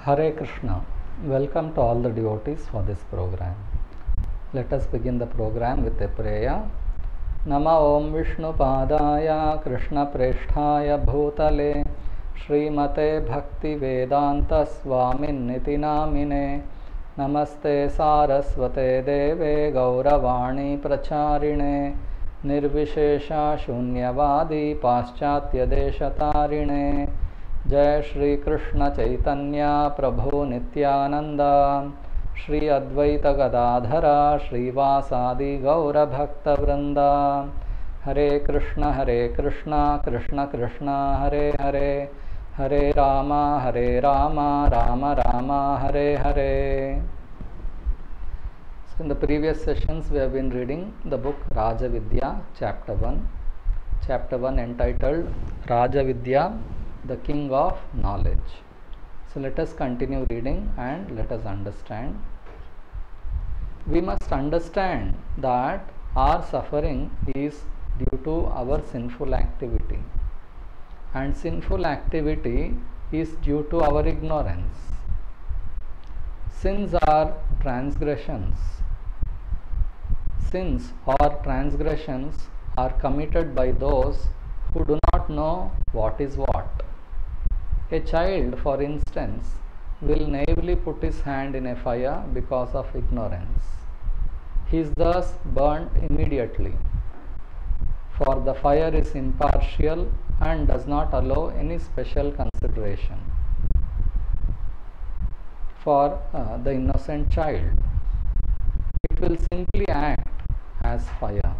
Hare Krishna. Welcome to all the devotees for this program. Let us begin the program with a prayer. Nama Om Vishnu Padaya Krishna Presthaya Bhutale Srimate Bhakti Vedanta Swamin Niti Namine Namaste Saraswate Deve Gauravani Pracharine Nirvishesha Shunyavadi Paschatya Deshatarine जय श्री कृष्ण चैतन्य प्रभु नित्यानंदा श्री अद्वैत गदाधरा श्रीवासादि गौर भक्त वृंदा हरे Krishna Krishna Krishna Hare Hare Hare Ram Ram Ram Hare Hare. So in the previous sessions we have been reading the book Rajavidya chapter 1 entitled Rajavidya, the king of knowledge. So let us continue reading and let us understand. We must understand that our suffering is due to our sinful activity, and sinful activity is due to our ignorance. Sins or transgressions are committed by those who do not know what is what. A child, for instance, will naively put his hand in a fire because of ignorance. He is thus burnt immediately, for the fire is impartial and does not allow any special consideration for the innocent child. It will simply act as fire.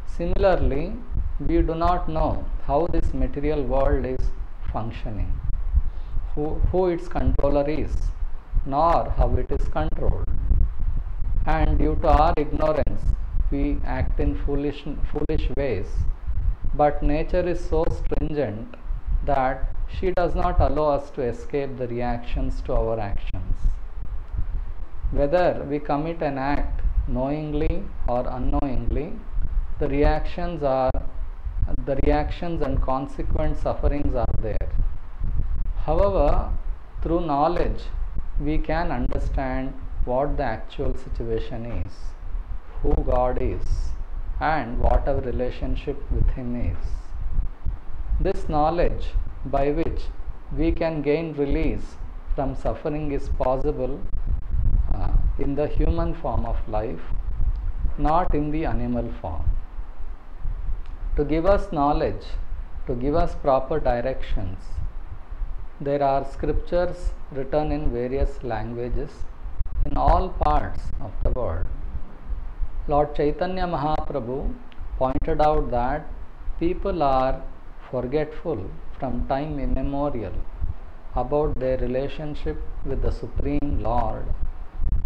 Similarly, we do not know how this material world is functioning, who its controller is, nor how it is controlled. And due to our ignorance, we act in foolish ways. But nature is so stringent that she does not allow us to escape the reactions to our actions. Whether we commit an act knowingly or unknowingly, the reactions and consequent sufferings are there. However, through knowledge, we can understand what the actual situation is, who God is, and what our relationship with Him is. This knowledge by which we can gain release from suffering is possible in the human form of life, not in the animal form. To give us knowledge, to give us proper directions, there are scriptures written in various languages in all parts of the world. Lord Chaitanya Mahaprabhu pointed out that people are forgetful from time immemorial about their relationship with the Supreme Lord.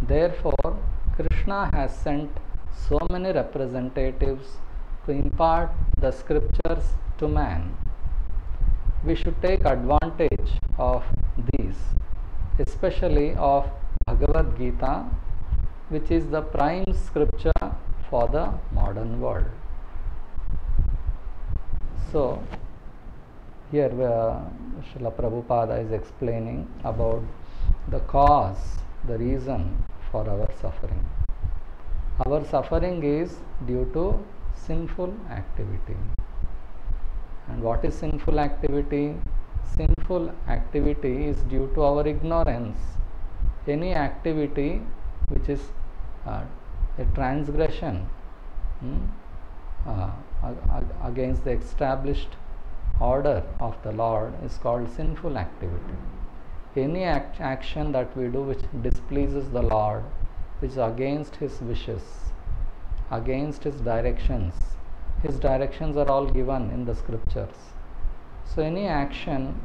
Therefore, Krishna has sent so many representatives to impart the scriptures to man. We should take advantage of these, especially of Bhagavad Gita, which is the prime scripture for the modern world. So, here Srila Prabhupada is explaining about the cause, the reason for our suffering. Our suffering is due to sinful activity. And what is sinful activity? Sinful activity is due to our ignorance. Any activity which is a transgression against the established order of the Lord is called sinful activity. Any action that we do which displeases the Lord, which is against His wishes, against His directions. His directions are all given in the scriptures. So any action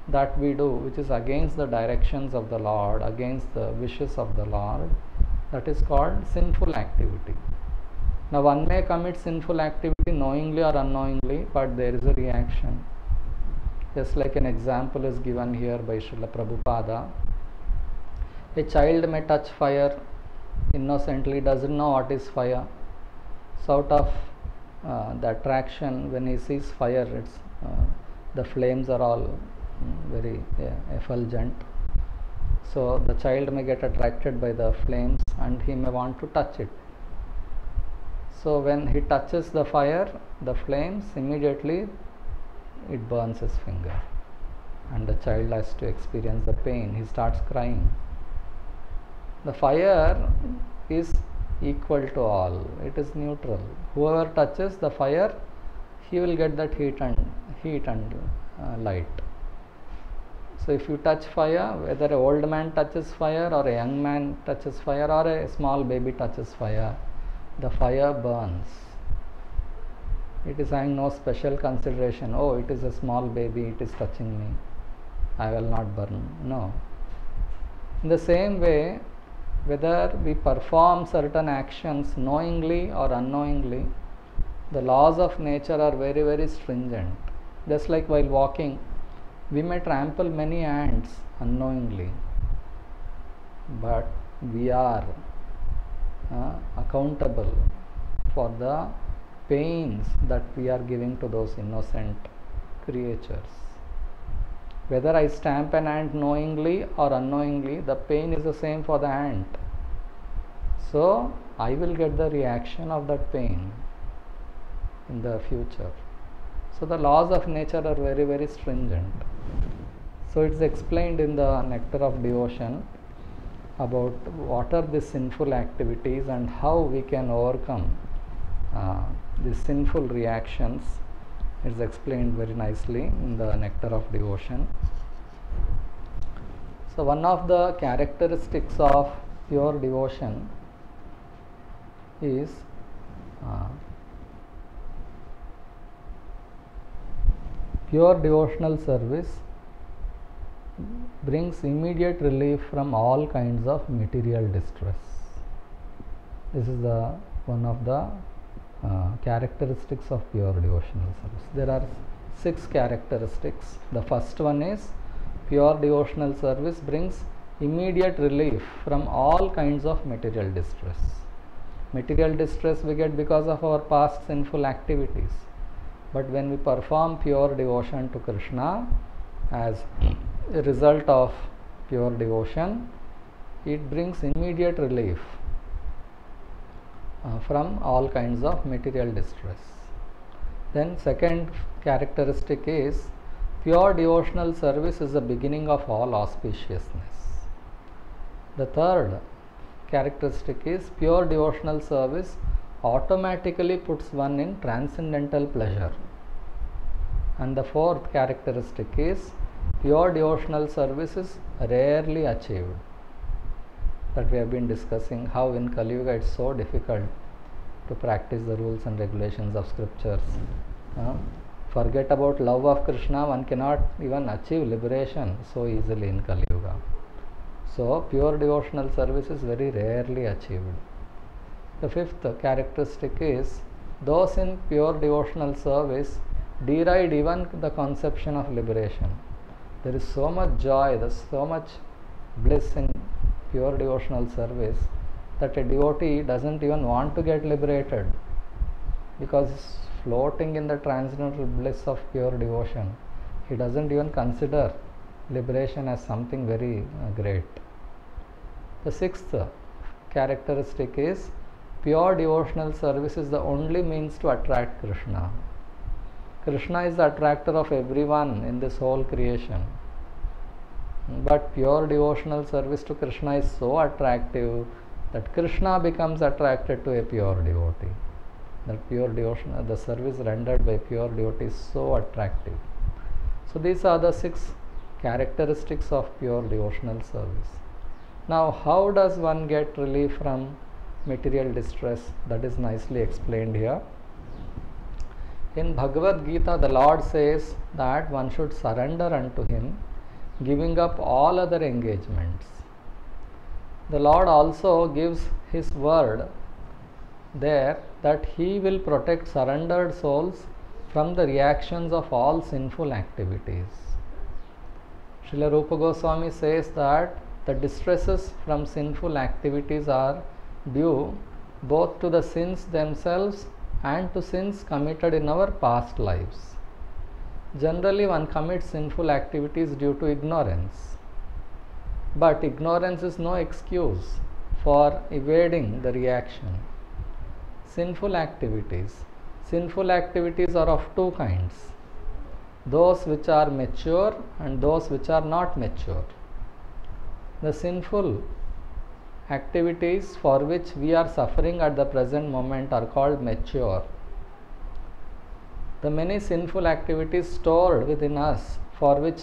that we do which is against the directions of the Lord, against the wishes of the Lord, that is called sinful activity. Now one may commit sinful activity knowingly or unknowingly, but there is a reaction. Just like an example is given here by Srila Prabhupada. A child may touch fire innocently, doesn't know what is fire. So out of the attraction, when he sees fire, the flames are all very effulgent. So the child may get attracted by the flames and he may want to touch it. So when he touches the fire, the flames, immediately it burns his finger, and the child has to experience the pain. He starts crying. The fire is equal to all. It is neutral. Whoever touches the fire, he will get that heat and light. So if you touch fire, whether an old man touches fire or a young man touches fire or a small baby touches fire, the fire burns. It is having no special consideration. Oh, it is a small baby, it is touching me, I will not burn. No. In the same way, whether we perform certain actions knowingly or unknowingly, the laws of nature are very, very stringent. Just like while walking, we may trample many ants unknowingly, but we are accountable for the pains that we are giving to those innocent creatures. Whether I stamp an ant knowingly or unknowingly, the pain is the same for the ant. So I will get the reaction of that pain in the future. So the laws of nature are very, very stringent. So it's explained in the Nectar of Devotion about what are the sinful activities and how we can overcome the sinful reactions. It's explained very nicely in the Nectar of Devotion. So one of the characteristics of pure devotion is pure devotional service brings immediate relief from all kinds of material distress. This is one of the characteristics of pure devotional service. There are 6 characteristics. The first one is pure devotional service brings immediate relief from all kinds of material distress. Material distress we get because of our past sinful activities. But when we perform pure devotion to Krishna, as a result of pure devotion, it brings immediate relief from all kinds of material distress. Then second characteristic is pure devotional service is the beginning of all auspiciousness. The third characteristic is pure devotional service automatically puts one in transcendental pleasure. And the fourth characteristic is pure devotional service is rarely achieved. That we have been discussing how in Kali Yuga it's so difficult to practice the rules and regulations of scriptures. Forget about love of Krishna, one cannot even achieve liberation so easily in Kali Yuga. So pure devotional service is very rarely achieved. The fifth characteristic is those in pure devotional service deride even the conception of liberation. There is so much joy, there is so much bliss in pure devotional service that a devotee doesn't even want to get liberated because he's floating in the transcendental bliss of pure devotion. He doesn't even consider liberation as something very great. The sixth characteristic is pure devotional service is the only means to attract Krishna. Krishna is the attractor of everyone in this whole creation. But pure devotional service to Krishna is so attractive that Krishna becomes attracted to a pure devotee. That pure devotion, the service rendered by pure devotee is so attractive. So these are the 6 characteristics of pure devotional service. Now how does one get relief from material distress? That is nicely explained here. In Bhagavad Gita, the Lord says that one should surrender unto Him, giving up all other engagements. The Lord also gives His word there that He will protect surrendered souls from the reactions of all sinful activities. Srila Rupa Goswami says that the distresses from sinful activities are due both to the sins themselves and to sins committed in our past lives. Generally, one commits sinful activities due to ignorance. But ignorance is no excuse for evading the reaction. Sinful activities. Sinful activities are of two kinds: those which are mature and those which are not mature. The sinful activities for which we are suffering at the present moment are called mature. The many sinful activities stored within us for which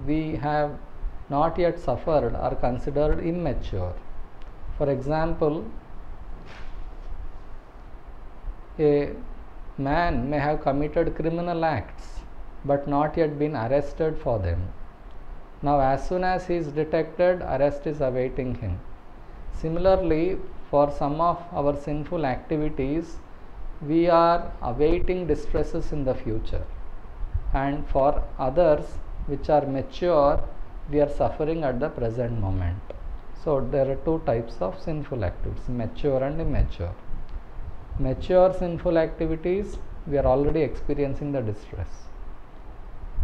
we have not yet suffered are considered immature. For example, a man may have committed criminal acts but not yet been arrested for them. Now, as soon as he is detected, arrest is awaiting him. Similarly, for some of our sinful activities, we are awaiting distresses in the future, and for others which are mature, we are suffering at the present moment. So there are two types of sinful activities: mature and immature. Mature sinful activities, we are already experiencing the distress,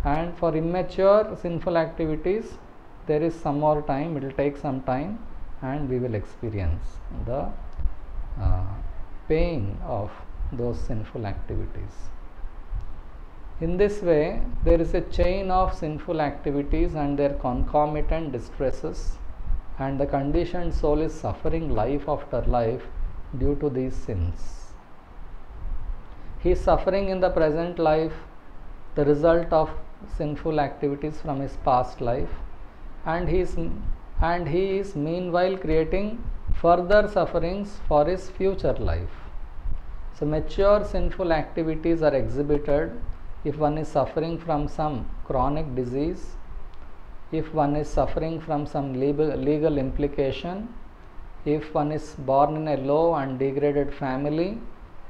and for immature sinful activities, there is some more time, it will take some time, and we will experience the pain of those sinful activities. In this way, there is a chain of sinful activities and their concomitant distresses, and the conditioned soul is suffering life after life due to these sins. He is suffering in the present life the result of sinful activities from his past life, and he is meanwhile creating further sufferings for his future life. So mature sinful activities are exhibited if one is suffering from some chronic disease, if one is suffering from some legal implication, if one is born in a low and degraded family,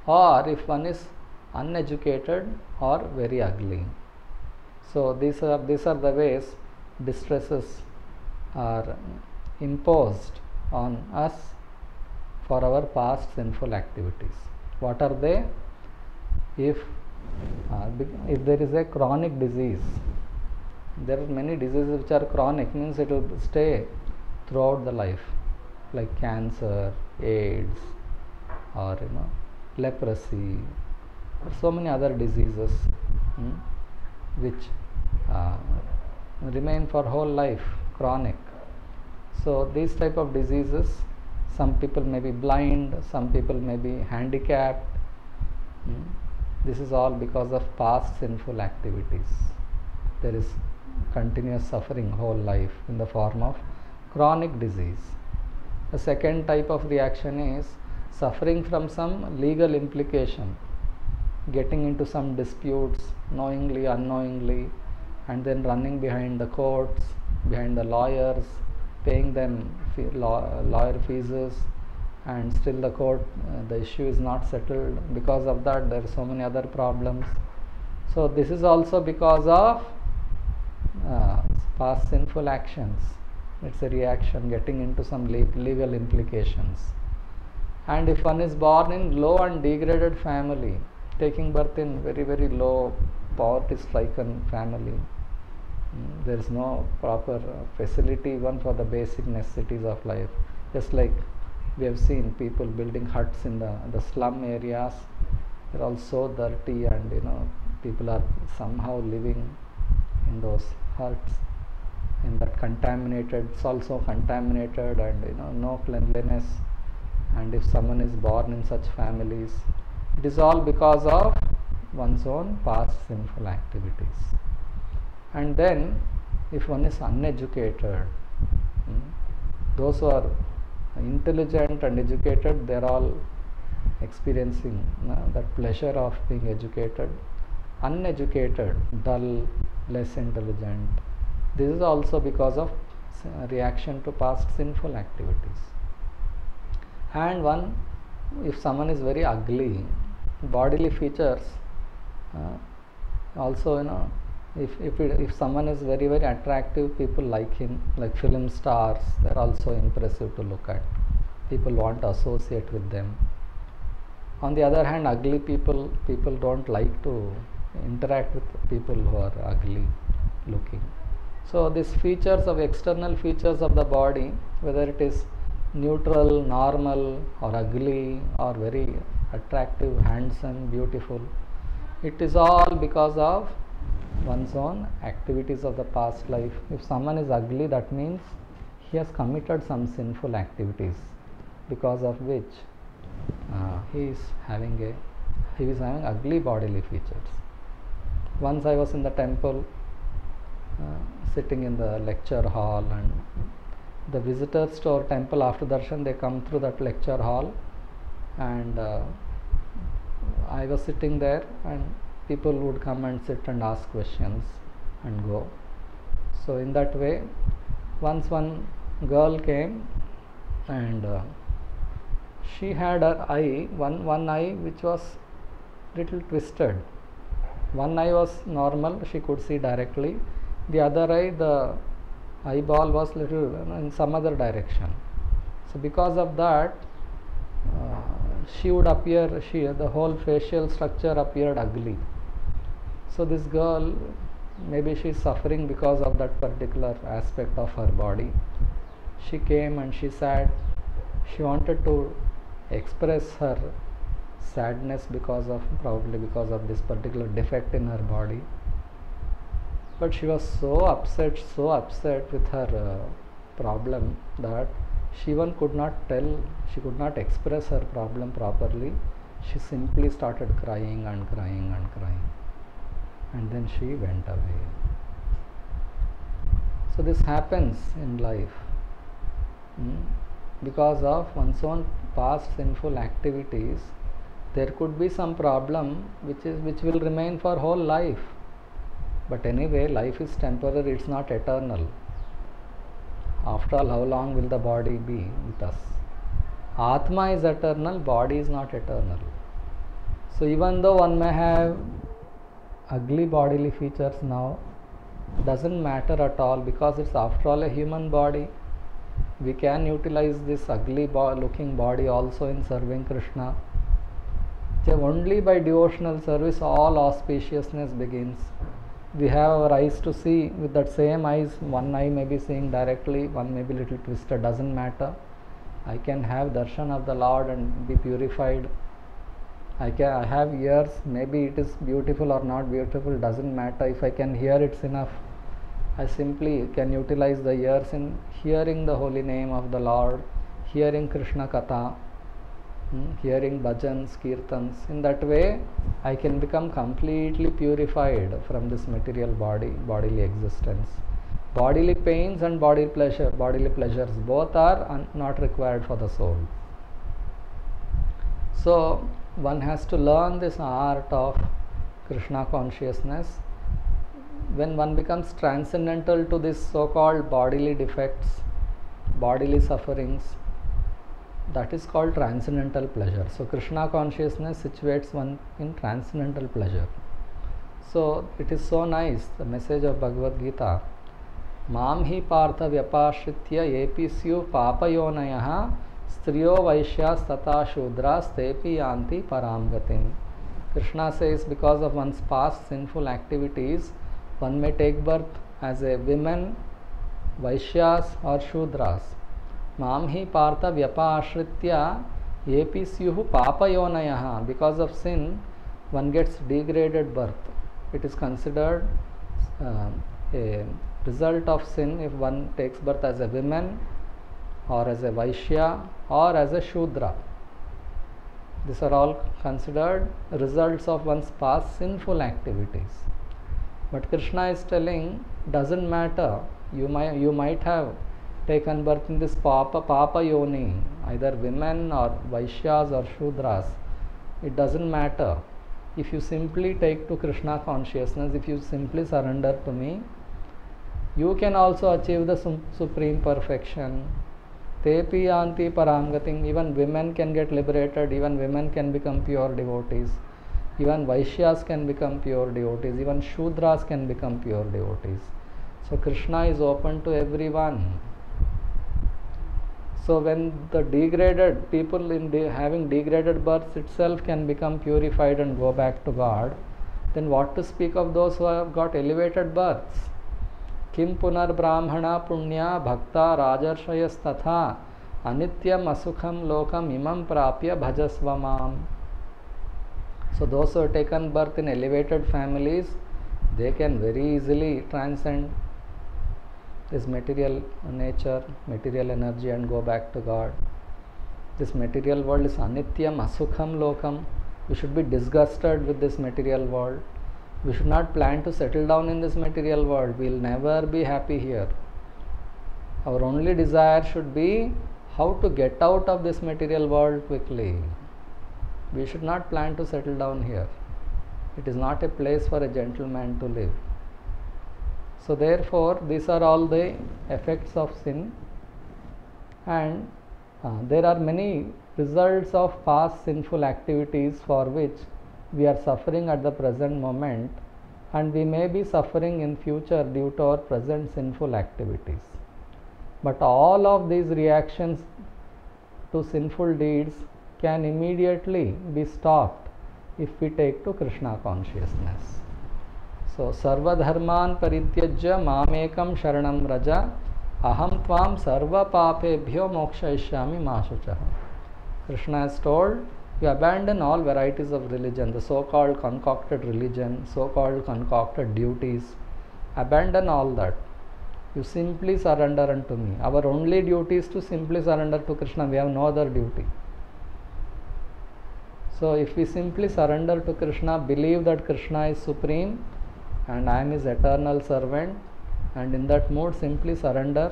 or if one is uneducated or very ugly. So these are the ways distresses are imposed on us for our past sinful activities. What are they? If there is a chronic disease, there are many diseases which are chronic, means it will stay throughout the life, like cancer, AIDS, or leprosy, or so many other diseases which remain for whole life, chronic. So these type of diseases, some people may be blind, some people may be handicapped. This is all because of past sinful activities. There is continuous suffering whole life in the form of chronic disease. The second type of reaction is suffering from some legal implication, getting into some disputes knowingly, unknowingly, and then running behind the courts, behind the lawyers, paying them lawyer fees, and still the issue is not settled. Because of that, there are so many other problems. So this is also because of past sinful actions. It's a reaction, getting into some legal implications. And if one is born in low and degraded family, taking birth in very, very low, poverty-stricken family, there is no proper facility even for the basic necessities of life. Just like we have seen people building huts in the slum areas, they're all so dirty, and people are somehow living in those huts in that contaminated, it's also contaminated, and no cleanliness. And if someone is born in such families, it is all because of one's own past sinful activities. And then if one is uneducated, those who are intelligent and educated, they are all experiencing that pleasure of being educated. Uneducated, dull, less intelligent, this is also because of reaction to past sinful activities. And if someone is very ugly, bodily features, also if someone is very, very attractive, people like him, like film stars, they are also impressive to look at. People want to associate with them. On the other hand, ugly people don't like to interact with people who are ugly looking. So these features of external features of the body, whether it is neutral, normal, or ugly, or very attractive, handsome, beautiful, it is all because of one's own activities of the past life. If someone is ugly, that means he has committed some sinful activities, because of which he is having ugly bodily features. Once I was in the temple, sitting in the lecture hall, and the visitors to our temple after darshan, they come through that lecture hall, and I was sitting there, and people would come and sit and ask questions and go. So in that way, once one girl came, and she had her eye, one eye which was little twisted. One eye was normal, she could see directly. The other eye, the eyeball was little in some other direction. So because of that, she would appear, the whole facial structure appeared ugly. So this girl, maybe she is suffering because of that particular aspect of her body. She came and she sat. She wanted to express her sadness probably because of this particular defect in her body. But she was so upset with her problem, that she even could not express her problem properly. She simply started crying and crying and crying, and then she went away. So this happens in life. Because of one's own past sinful activities, there could be some problem which will remain for whole life. But anyway, life is temporary, it's not eternal. After all, how long will the body be with us? Atma is eternal, body is not eternal. So even though one may have ugly bodily features now, doesn't matter at all, because it's after all a human body. We can utilize this ugly looking body also in serving Krishna. Only by devotional service all auspiciousness begins. We have our eyes to see. With that same eyes, one eye may be seeing directly, one may be little twisted, doesn't matter. I can have darshan of the Lord and be purified. I have ears, maybe it is beautiful or not beautiful, doesn't matter. If I can hear, it's enough. I simply can utilize the ears in hearing the holy name of the Lord, hearing Krishna Katha, hearing bhajans, kirtans. In that way, I can become completely purified from this material bodily existence. Bodily pains and bodily pleasures, both are not required for the soul. So one has to learn this art of Krishna consciousness. When one becomes transcendental to this so-called bodily defects, bodily sufferings, that is called transcendental pleasure. So Krishna consciousness situates one in transcendental pleasure. So it is so nice, the message of Bhagavad Gita. Mam hi partha vyapashritya episyu papayonayaha striyo vaishyas tata shudras tepi yanti param gatim. Krishna says, because of one's past sinful activities, one may take birth as a women, Vaishyas or Shudras. Mamhi partha vyapashritya episyuhu papayonayaha. Because of sin, one gets degraded birth. It is considered a result of sin if one takes birth as a woman, or as a Vaishya, or as a Shudra. These are all considered results of one's past sinful activities. But Krishna is telling, doesn't matter. You might have taken birth in this papa yoni, either women or Vaishyas or Shudras. It doesn't matter. If you simply take to Krishna consciousness, if you simply surrender to me, you can also achieve the supreme perfection. Tepi yanti param gatim. Even women can get liberated, even women can become pure devotees. Even Vaishyas can become pure devotees, even Shudras can become pure devotees. So Krishna is open to everyone. So when the degraded people having degraded births itself can become purified and go back to God, then what to speak of those who have got elevated births? Kim punar brahmana punya bhakta rajarshayas anityam asukham lokam imam prapya bhajasvamam. So those who have taken birth in elevated families, they can very easily transcend this material nature, material energy, and go back to God. This material world is anityam asukham lokam. We should be disgusted with this material world. We should not plan to settle down in this material world. We will never be happy here. Our only desire should be how to get out of this material world quickly. We should not plan to settle down here. It is not a place for a gentleman to live. So therefore, these are all the effects of sin, and there are many results of past sinful activities for which we are suffering at the present moment, and we may be suffering in future due to our present sinful activities. But all of these reactions to sinful deeds can immediately be stopped if we take to Krishna consciousness. So, sarva dharman parityajya mamekam sharanam raja aham tvam sarva papebhyo mokshayishyami ma shuchah. Krishna has told, you abandon all varieties of religion, the so-called concocted religion, so-called concocted duties. Abandon all that. You simply surrender unto me. Our only duty is to simply surrender to Krishna. We have no other duty. So if we simply surrender to Krishna, believe that Krishna is supreme and I am his eternal servant, and in that mood simply surrender,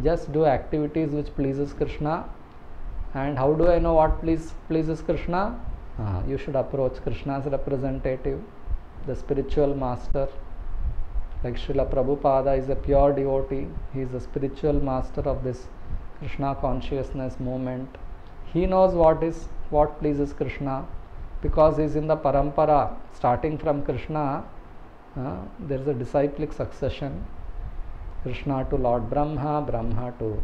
just do activities which pleases Krishna. And how do I know what pleases Krishna? You should approach Krishna's representative, the spiritual master. Like Srila Prabhupada is a pure devotee. He is a spiritual master of this Krishna consciousness movement. He knows what pleases Krishna, because he is in the parampara. Starting from Krishna, there is a disciplic succession. Krishna to Lord Brahma, Brahma to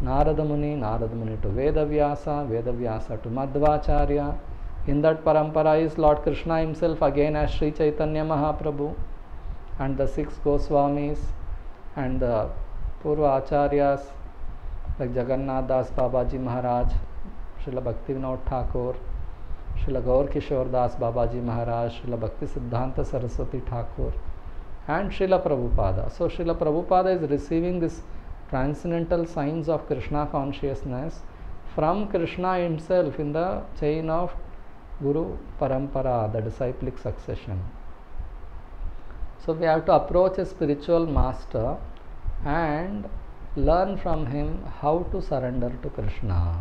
Narada Muni, Narada Muni to Vedavyasa, Vedavyasa to Madhvacharya. In that parampara is Lord Krishna himself again as Sri Chaitanya Mahaprabhu, and the 6 Goswamis and the Purva Acharyas like Jagannath Das Babaji Maharaj, Srila Bhaktivinoda Thakur, Srila Gaur Kishore Das Babaji Maharaj, Srila Bhakti Siddhanta Saraswati Thakur, and Srila Prabhupada. So Srila Prabhupada is receiving this transcendental signs of Krishna consciousness from Krishna himself in the chain of Guru Parampara, the disciplic succession. So we have to approach a spiritual master and learn from him how to surrender to Krishna,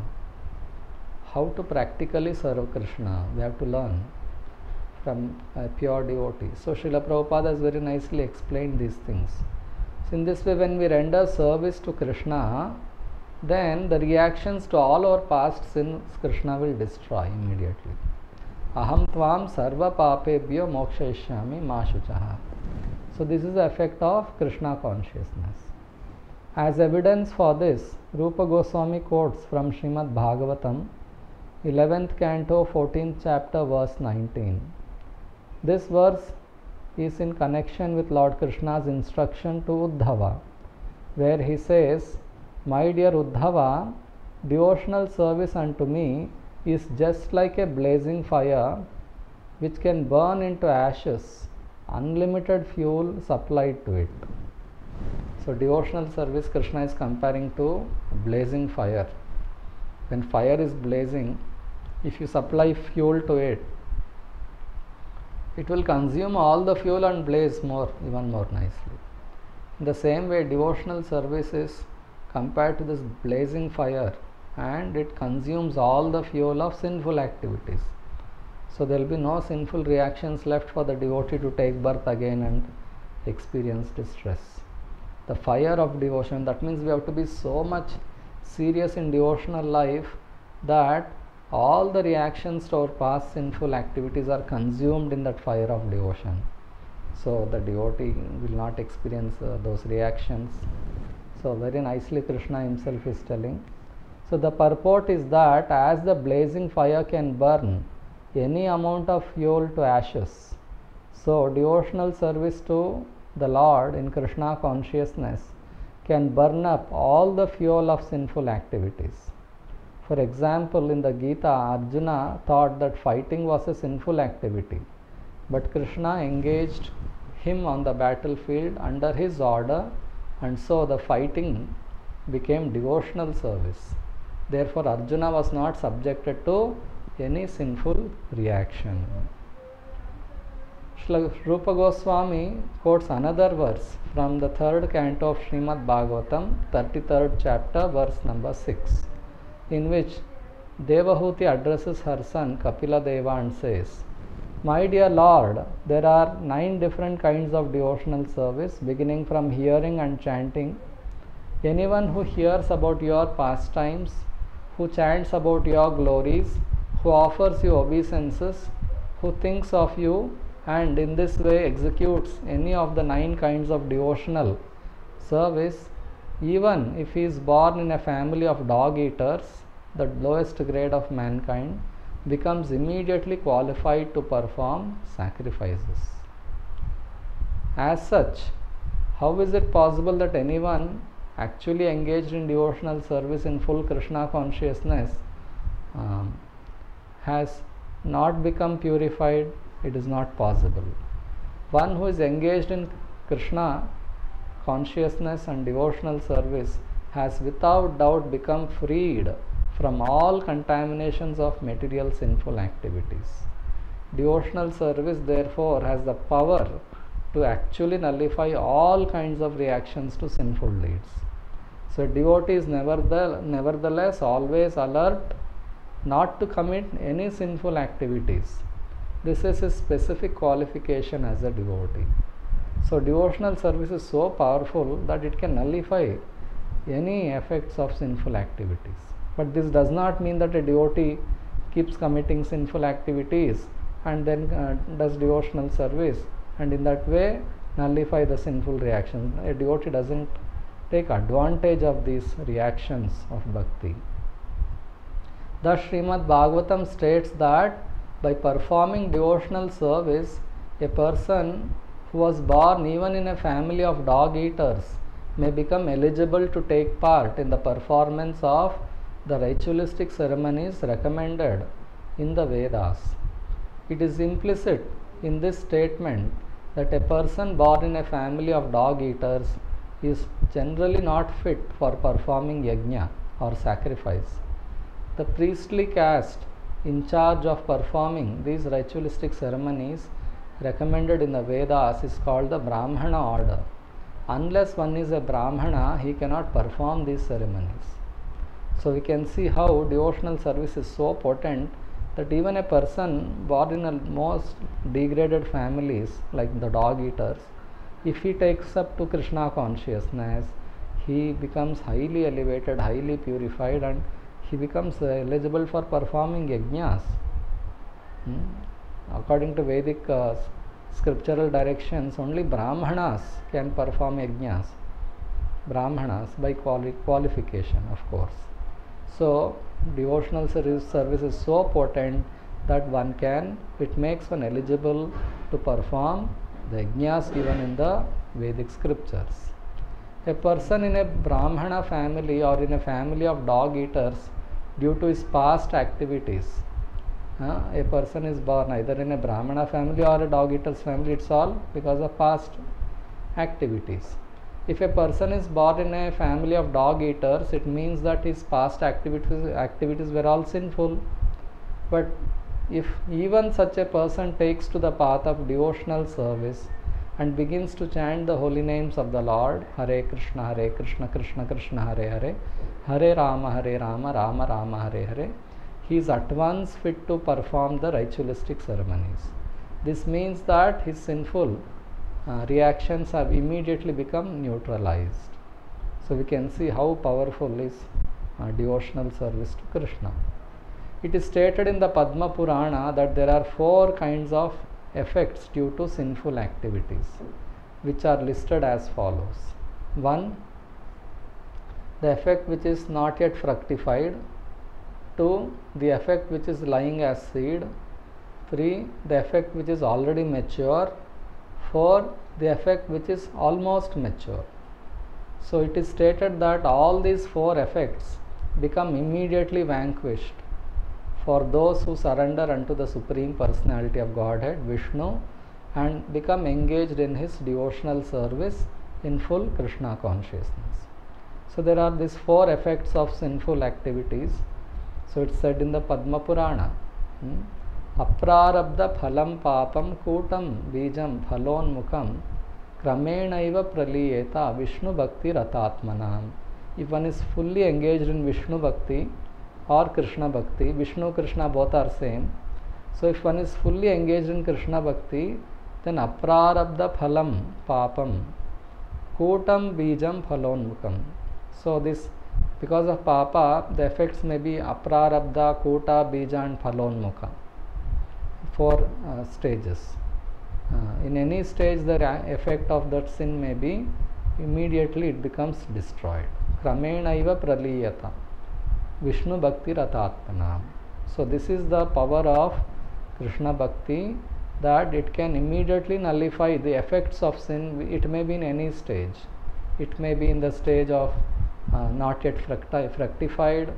how to practically serve Krishna. We have to learn from a pure devotee. So Srila Prabhupada has very nicely explained these things. So in this way, when we render service to Krishna, then the reactions to all our past sins Krishna will destroy immediately. Aham tvam sarva papebhyo mokshayishyami ma shuchah. So this is the effect of Krishna consciousness. As evidence for this, Rupa Goswami quotes from Srimad Bhagavatam, 11th canto, 14th chapter, verse 19. This verse is in connection with Lord Krishna's instruction to Uddhava, where he says, my dear Uddhava, devotional service unto me is just like a blazing fire which can burn into ashes, unlimited fuel supplied to it. So devotional service Krishna is comparing to blazing fire. When fire is blazing, if you supply fuel to it, it will consume all the fuel and blaze more, even more nicely. In the same way, devotional service is compared to this blazing fire, and it consumes all the fuel of sinful activities. So there will be no sinful reactions left for the devotee to take birth again and experience distress. The fire of devotion, that means we have to be so much serious in devotional life that all the reactions to our past sinful activities are consumed in that fire of devotion. So the devotee will not experience those reactions. So very nicely Krishna himself is telling. So the purport is that as the blazing fire can burn any amount of fuel to ashes, So, devotional service to the Lord in Krishna consciousness can burn up all the fuel of sinful activities. For example, in the Gita, Arjuna thought that fighting was a sinful activity, but Krishna engaged him on the battlefield under his order, and so the fighting became devotional service. Therefore, Arjuna was not subjected to any sinful reaction. Srila Rupa Goswami quotes another verse from the 3rd canto of Srimad Bhagavatam, 33rd chapter, verse number 6, in which Devahuti addresses her son Kapila Deva and says, "My dear Lord, there are 9 different kinds of devotional service, beginning from hearing and chanting. Anyone who hears about your pastimes, who chants about your glories, who offers you obeisances, who thinks of you, and in this way executes any of the 9 kinds of devotional service, even if he is born in a family of dog eaters, the lowest grade of mankind, becomes immediately qualified to perform sacrifices." As such, how is it possible that anyone actually engaged in devotional service in full Krishna consciousness has not become purified? It is not possible. One who is engaged in Krishna consciousness and devotional service has without doubt become freed from all contaminations of material sinful activities. Devotional service therefore has the power to actually nullify all kinds of reactions to sinful deeds. So devotee is nevertheless always alert not to commit any sinful activities. This is a specific qualification as a devotee. So devotional service is so powerful that it can nullify any effects of sinful activities. But this does not mean that a devotee keeps committing sinful activities and then does devotional service and in that way nullify the sinful reactions. A devotee doesn't take advantage of these reactions of bhakti. Thus Srimad Bhagavatam states that by performing devotional service, a person who was born even in a family of dog eaters may become eligible to take part in the performance of the ritualistic ceremonies recommended in the Vedas. It is implicit in this statement that a person born in a family of dog eaters is generally not fit for performing yajna or sacrifice. The priestly caste in charge of performing these ritualistic ceremonies recommended in the Vedas is called the Brahmana order. Unless one is a Brahmana, he cannot perform these ceremonies. So we can see how devotional service is so potent that even a person born in a most degraded families like the dog eaters, if he takes up to Krishna consciousness, he becomes highly elevated, highly purified, and he becomes eligible for performing yajnas. According to Vedic scriptural directions, only Brahmanas can perform yajnas. Brahmanas by qualification, of course. So devotional service is so potent that it makes one eligible to perform the yajnas given in the Vedic scriptures. A person in a Brahmana family or in a family of dog eaters, due to his past activities, a person is born either in a Brahmana family or a dog eaters family, it's all because of past activities. If a person is born in a family of dog eaters, it means that his past activities were all sinful. But if even such a person takes to the path of devotional service and begins to chant the holy names of the Lord, Hare Krishna, Krishna Krishna, Hare Hare, Hare Rama, Rama Rama, Hare Hare, he is at once fit to perform the ritualistic ceremonies. This means that his sinful reactions have immediately become neutralized. So we can see how powerful is devotional service to Krishna. It is stated in the Padma Purana that there are 4 kinds of effects due to sinful activities, which are listed as follows. 1. The effect which is not yet fructified. 2. The effect which is lying as seed. 3 the effect which is already mature, 4 the effect which is almost mature. So it is stated that all these 4 effects become immediately vanquished for those who surrender unto the Supreme Personality of Godhead, Vishnu, and become engaged in his devotional service in full Krishna consciousness. So there are these 4 effects of sinful activities. So it's said in the Padma Purana, Aprarabdha phalam papam kutam bijam phalonmukam kramenaiva praliyeta Vishnu bhakti ratatmanam. If one is fully engaged in Vishnu bhakti or Krishna bhakti, Vishnu, Krishna both are same. So if one is fully engaged in Krishna bhakti, then aprarabdha phalam papam kutam bijam phalonmukam. So this, because of papa, the effects may be aprarabdha, kuta, bija and phalonmukha. 4 stages. In any stage the effect of that sin may be immediately it becomes destroyed. Kramenaiva praliyata Vishnu bhakti ratatmanam. So this is the power of Krishna bhakti, that it can immediately nullify the effects of sin. It may be in any stage. It may be in the stage of not yet fructified,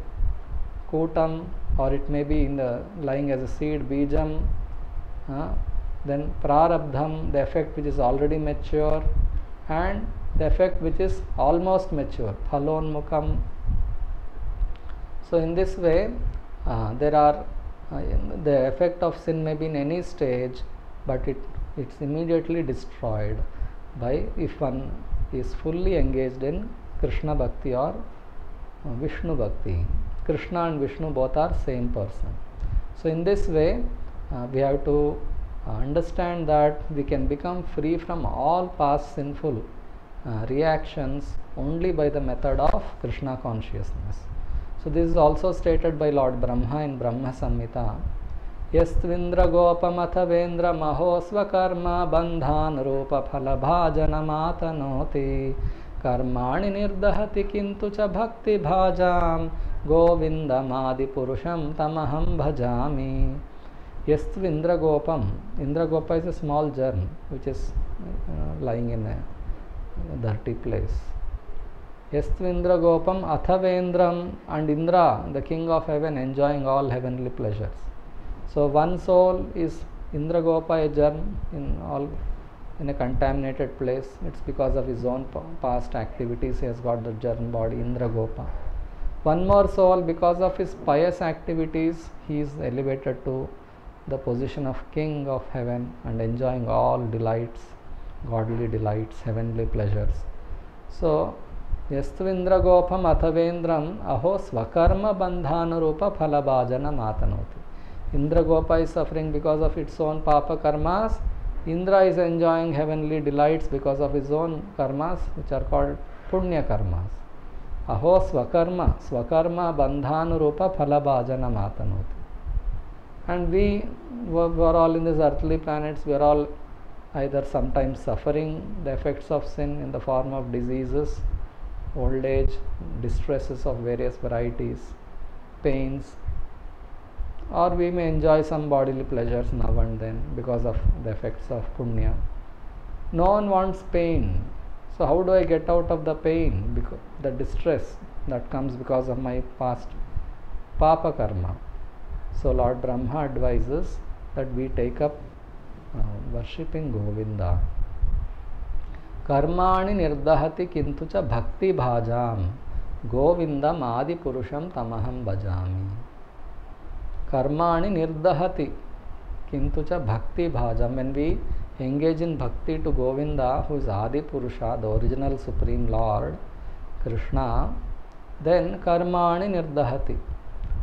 kutam, or it may be in the lying as a seed, bijam, then prarabdham, the effect which is already mature, and the effect which is almost mature, phalonmukam. So in this way there are the effect of sin may be in any stage, but it's immediately destroyed by if one is fully engaged in Krishna bhakti or Vishnu bhakti. Krishna and Vishnu both are same person. So in this way we have to understand that we can become free from all past sinful reactions only by the method of Krishna consciousness. So this is also stated by Lord Brahma in Brahma Samhita. Yastvindra gopamata vendra mahosva karma bandhan rupa phala bhajana matanoti karmani nirdahati kintu cha bhakti bhajam govindam adi purusham tamaham bhajami. Yastu Indragopam. Indragopa is a small germ which is lying in a dirty place. Yastu Indragopam Athavendram, and Indra, the king of heaven, enjoying all heavenly pleasures. So one soul is Indragopa, a germ in a contaminated place. It's because of his own past activities he has got the germ body, Indragopa. One more soul, because of his pious activities, he is elevated to the position of king of heaven and enjoying all delights, godly delights, heavenly pleasures. So Yastu Indragopam Athavendram aho swakarma bandhanurupa phalabhajana matanoti. Indragopa is suffering because of its own papa karmas. Indra is enjoying heavenly delights because of his own karmas, which are called punya karmas. Aho swakarma bandhanurupa phalabhajana matanoti. And we were all in these earthly planets, we are all either sometimes suffering the effects of sin in the form of diseases, old age, distresses of various varieties, pains, or we may enjoy some bodily pleasures now and then because of the effects of punya. No one wants pain. So how do I get out of the pain, because the distress that comes because of my past papa karma? So Lord Brahma advises that we take up worshipping Govinda. Karmani nirdahati kintu cha bhakti bhajam Govindam adi purusham tamaham bhajami. Karmani nirdahati kintu cha bhakti bhajam. When we engage in bhakti to Govinda, who is Adi Purusha, the original Supreme Lord, Krishna, then karmani nirdahati.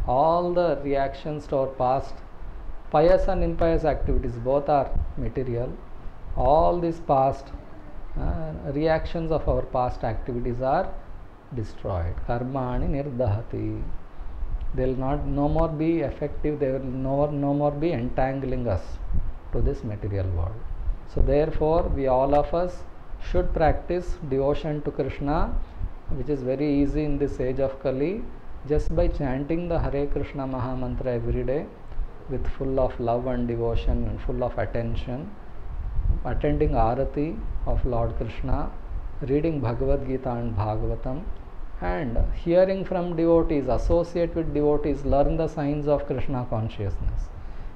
All the reactions to our past pious and impious activities, both are material. All these past reactions of our past activities are destroyed. Karmani nirdahati. They will no more be effective. They will no more be entangling us to this material world. So therefore we all of us should practice devotion to Krishna, which is very easy in this age of Kali, just by chanting the Hare Krishna Maha Mantra every day, with full of love and devotion and full of attention, attending Arati of Lord Krishna, reading Bhagavad Gita and Bhagavatam, and hearing from devotees, associate with devotees, learn the signs of Krishna consciousness.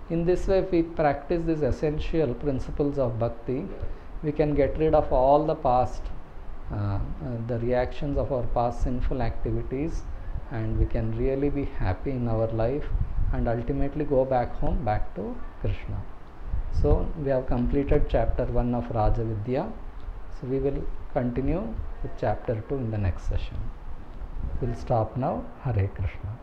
In this way, if we practice these essential principles of bhakti, we can get rid of all the past, the reactions of our past sinful activities, and we can really be happy in our life and ultimately go back home, back to Krishna. So we have completed chapter 1 of Rajavidya. So we will continue with chapter 2 in the next session. We'll stop now. Hare Krishna.